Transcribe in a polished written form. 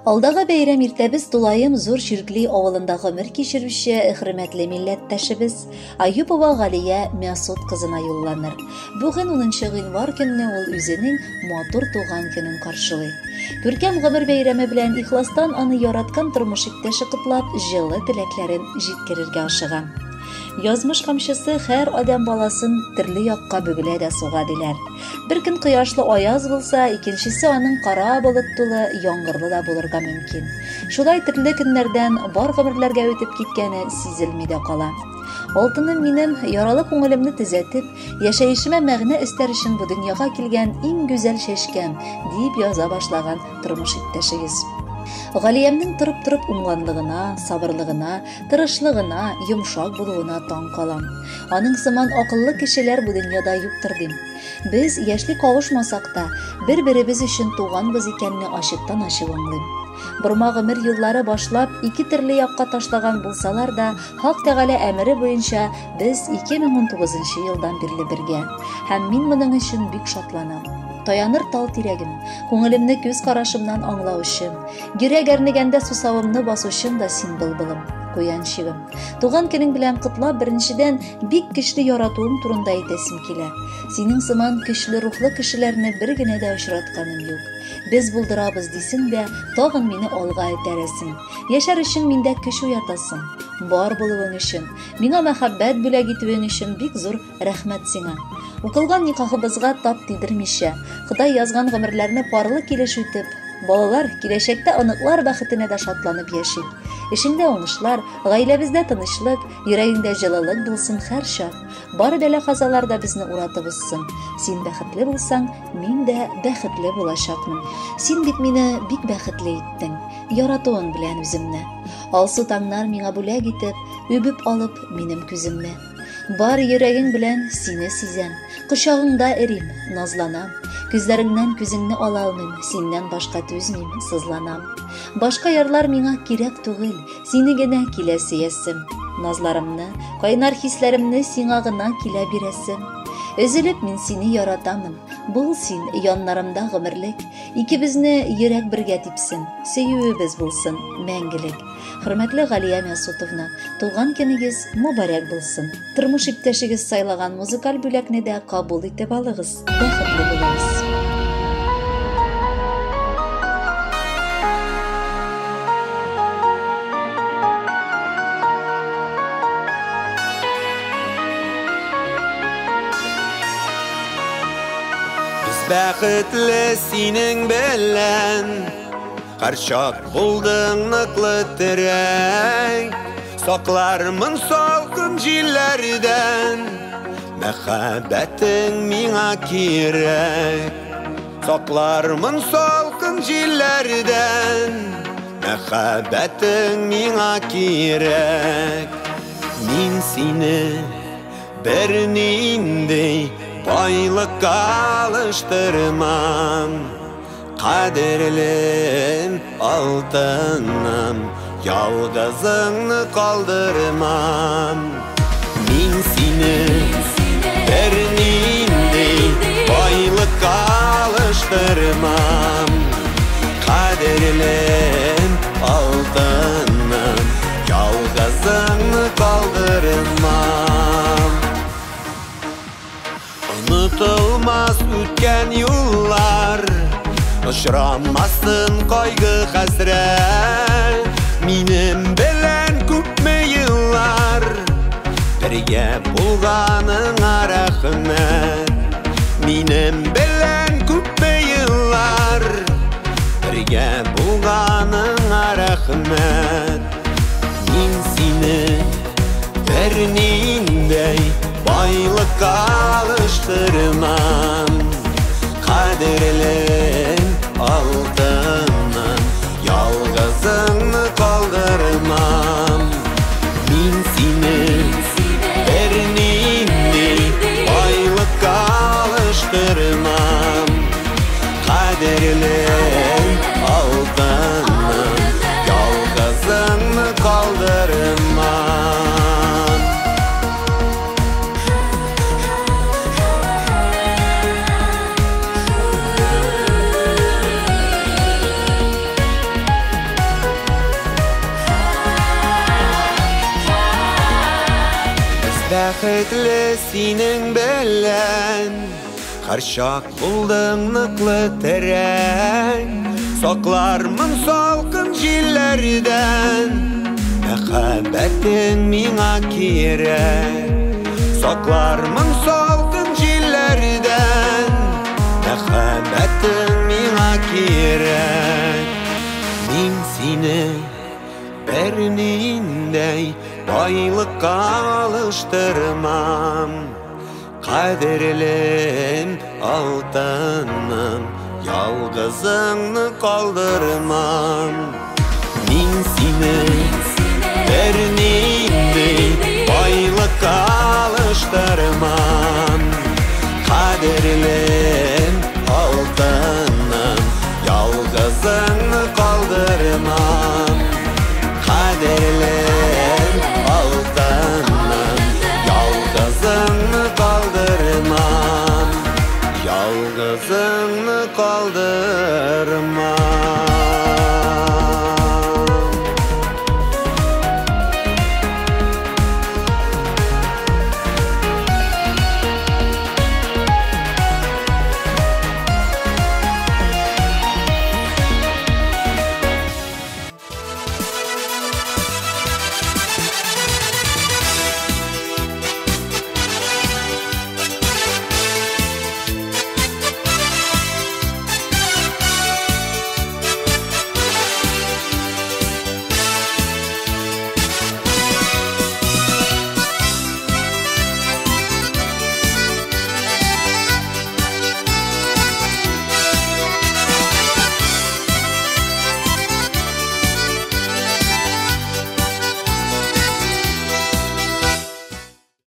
Алдагы бәйрәм иртәбез Тулайым зур Ширкли авылында гомер кичерүче хөрмәтле милләттәшебез Аюпова Галия Мәсуд кызына юлланыр. Бүген 10 гыйнвар көнне ул үзенең матур туган көнен каршылый. Күркәм гомер бәйрәме белән ихластан аны яраткан тормыш иптәше кытлап, җылы теләкләрен җиткерергә ашыган. Язмыш камчысы һәр адам баласын төрле якка бөгелә дә суга диләр. Бер көн кояшлы аяз булса, икенчесе аның кара болыт тулы яңгырлы да булырга мөмкин. Шулай төрле көннәрдән бар гомерләргә үтеп киткәне сизелми дә кала. Алтыным минем яралы күңелемне төзәтеп, яшәешемә мәгънә өстәр өчен бу дөньяга килгән иң гүзәл шәшкәм, дип яза башлаган тормыш иптәшегез. Галиямның тұрып-тұрып уңганлыгына, сабырлыгына, тырышлыгына, йомшак булуына таң калам. Аның сыман акыллы кешеләр бу дөньяда юктыр дим. Без яшьли кавышмасак та, бер-беребез өчен туганбыз икәнне ачыктан-ачык аңлыйм. Борма гомер юллары башлап, ике төрле якка ташлаган булсалар да, Хак Тәгалә әмере буенча без 2019 елдан бирле бергә. Һәм мин моның өчен бик шатланам. Таяныр тал тирәгем, күңелемне күз карашымнан аңлаучым, йөрәк әрнегәндә сусавымны басучым да син былбылым, куянчыгым. Туган көнең белән кытлап, беренчедән бик көчле яратуым турында әйтәсем килә. Синең сыман көчле рухлы кешеләрне бер генә дә очратканым юк. Без булдырабыз дисең дә, тагын мине алга этәрәсең. Яшәр өчен миндә көч уятасың. Бар булуың өчен, миңа мәхәббәт бүләк итүең өчен бик зур рәхмәт сиңа. Укылган никахыбызга тап тидермичә, Ходай язган гомерләрне парлы килеш үтеп, балалар киләчәктә оныклар бәхетенә дә шатланып яши. Эшеңдә уңышлар, гаиләбездә тынычлык, йөрәгеңдә җылылык булсын һәрчак. Бары бәла-казалар да безне уратып узсын. Син бәхетле булсаң, мин дә бәхетле булачакмын. Син бит мине бик бәхетле иттең, яратуың белән үземне. Алсу таңнар миңа бүләк итеп, үбеп алып минем күземне. Бар йөрәгең белән сине сизәм, кочагыңда эрим, назланам. Күзләреңнән күзеңне ала алмыйм, синнән башка түзмим, сызланам. Башка ярлар миңа кирәк түгел, сине генә килә сөясем. Назларымны, кайнар хисләремне сиңа гына килә бирәсем. Өзелеп мин сине яратамын, бул син яннарымда гомерлек. Икебезне йөрәк бергә типсен, сөюебез булсын мәңгелек. Хөрмәтле Галия Мәсутовна, туган көнегез мөбарәк булсын. Тормыш иптәшегез сайлаган музыкаль бүләкне дә кабул итеп алыгыз. Бәхетле булыгыз. Бәхетле синең белән, карчак булдың ныклы терәк. Саклармын салкын җилләрдән, мәхәббәтең миңа кирәк. Саклармын салкын җилләрдән, мәхәббәтең миңа кирәк. Мин сине бер нинди байлыкка алыштырмам, кадерлем алтыным, ялгызыңны калдырмам. Мин сине бер нинди байлыкка алыштырмам, кадерлем алтыным, ялгызыңны калдырмам. Unutulmaz үткән юллар, очрамасын кайгы хәсрәт. Минем белән күпме еллар, бергә булганыңа рәхмәт. Минем белән күпме еллар, бергә булганыңа рәхмәт. Мин сине бер ниндәй байлыкка алыштырмам, кадерлем алтыным, ялгызыңны калдырмам. Мин сине бер нинди байлыкка алыштырмам, кадерлем алтыным, ялгызыңны калдырмам. бәхетле синең белән. Һәрчак булдың ныклы тәрән, саклармын салкын җилләрдән. Мәхәббәтең миңа кирәк, саклармын салкын җилләрдән. Мәхәббәтең миңа кирәк. Мин сине бер ниндәй байлыкка алыштырмам. Кадерлем алтыным, ялгызыңны калдырмам. Мин сине бер ниндәй байлыкка алыштырмам. Кадерлем алтыным, ялгызыңны калдырмам. Кадерлем алтыным, ялгызыңны калдырмам. Ялгызыңны калдырмам.